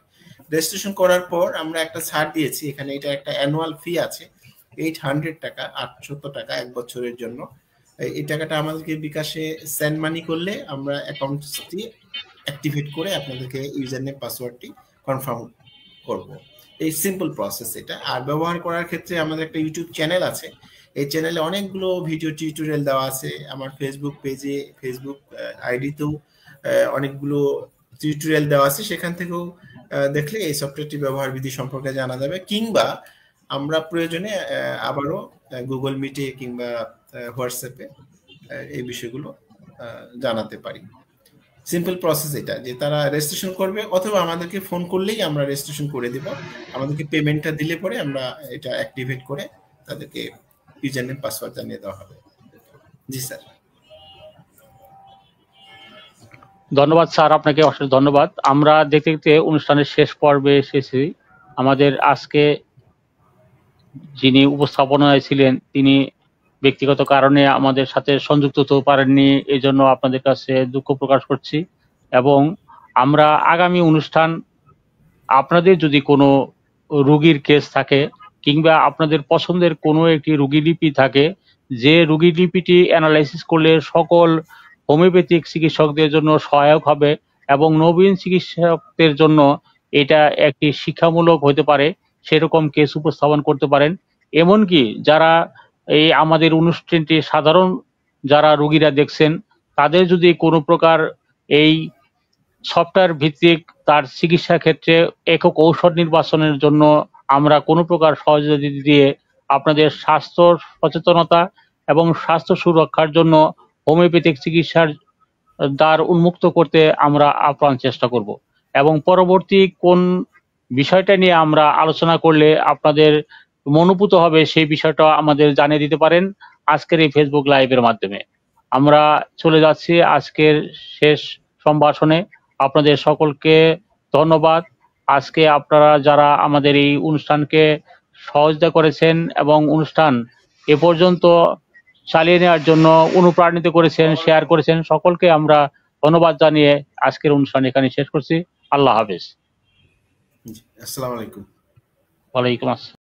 রেজিস্ট্রেশন করার পর আমরা একটা ছাড় দিয়েছি এখানে, এটা একটা অ্যানুয়াল ফি আছে 800 টাকা, 800 টাকা 1 বছরের জন্য। এই টাকাটা আমাদেরকে বিকাশে সেন্ড মানি করলে আমরা অ্যাকাউন্টটি অ্যাক্টিভেট করে আপনাদেরকে ইউজার নেম পাসওয়ার্ডটি কনফার্ম করব। এই সিম্পল প্রসেস এটা। আর ব্যবহার করার ক্ষেত্রে আমাদের একটা ইউটিউব চ্যানেল আছে, এই চ্যানেলে অনেকগুলো ভিডিও টিউটোরিয়াল দেওয়া আছে। আমার ফেসবুক পেজে, ফেসবুক আইডিতেও অনেকগুলো টিউটোরিয়াল দেওয়া আছে, সেখান থেকেও দেখলে এই সফটওয়্যারটি ব্যবহার বিধি সম্পর্কে জানা যাবে। কিংবা আমরা প্রয়োজনে আবারও গুগল মিটে কিংবা হোয়াটসঅ্যাপে এই বিষয়গুলো জানাতে পারি। সিম্পল প্রসেস এটা, যে তারা রেজিস্ট্রেশন করবে অথবা আমাদেরকে ফোন করলেই আমরা রেজিস্ট্রেশন করে দেব। আমাদেরকে পেমেন্টটা দিলে পরে আমরা এটা অ্যাক্টিভেট করে তাদেরকে ইউজার নেম পাসওয়ার্ড জানিয়ে দেওয়া হবে। জি স্যার। ধন্যবাদ স্যার, আপনাকে অশেষ ধন্যবাদ। আমরা দেখতে দেখতে অনুষ্ঠানের শেষ পর্বে এসেছি। আমাদের আজকে যিনি উপস্থাপনায় ছিলেন তিনি ব্যক্তিগত কারণে আমাদের সাথে সংযুক্ত হতে পারেননি, এই জন্য আপনাদের কাছে দুঃখ প্রকাশ করছি। এবং আমরা আগামী অনুষ্ঠান, আপনাদের যদি কোনো রোগীর কেস থাকে কিংবা আপনাদের পছন্দের কোনো একটি রোগীলিপি থাকে, যে রোগীলিপিটি অ্যানালাইসিস করলে সকল হোমিওপ্যাথিক চিকিৎসকদের জন্য সহায়ক হবে এবং নবীন চিকিৎসকদের জন্য এটা একটি শিক্ষামূলক হতে পারে, সেরকম কেস উপস্থাপন করতে পারেন। এমনকি যারা এই আমাদের অনুষ্ঠানটি সাধারণ যারা রোগীরা দেখছেন, তাদের যদি কোনো প্রকার এই সফটওয়্যার ভিত্তিক তার চিকিৎসা ক্ষেত্রে একক ঔষধ নির্বাচনের জন্য আমরা কোনো প্রকার সহযোগিতা দিয়ে আপনাদের স্বাস্থ্য সচেতনতা এবং স্বাস্থ্য সুরক্ষার জন্য হোমিওপ্যাথিক চিকিৎসার দ্বার উন্মুক্ত করতে আমরা আপ্রাণ চেষ্টা করব। এবং পরবর্তী কোন বিষয়টা নিয়ে আমরা আলোচনা করলে আপনাদের মনোভূত হবে সেই বিষয়টা আমাদের জানিয়ে দিতে পারেন আজকের এই ফেসবুক লাইভের মাধ্যমে। আমরা চলে যাচ্ছি আজকের শেষ সম্ভাষণে। আপনাদের সকলকে ধন্যবাদ। আজকে আপনারা যারা আমাদের এই অনুষ্ঠানকে সহযোগিতা করেছেন এবং অনুষ্ঠান এ পর্যন্ত চালিয়ে নেওয়ার জন্য অনুপ্রাণিত করেছেন, শেয়ার করেছেন, সকলকে আমরা ধন্যবাদ জানিয়ে আজকের অনুষ্ঠান এখানে শেষ করছি। আল্লাহ হাফেজ। আসসালামু আলাইকুম। ওয়ালাইকুম আসসালাম।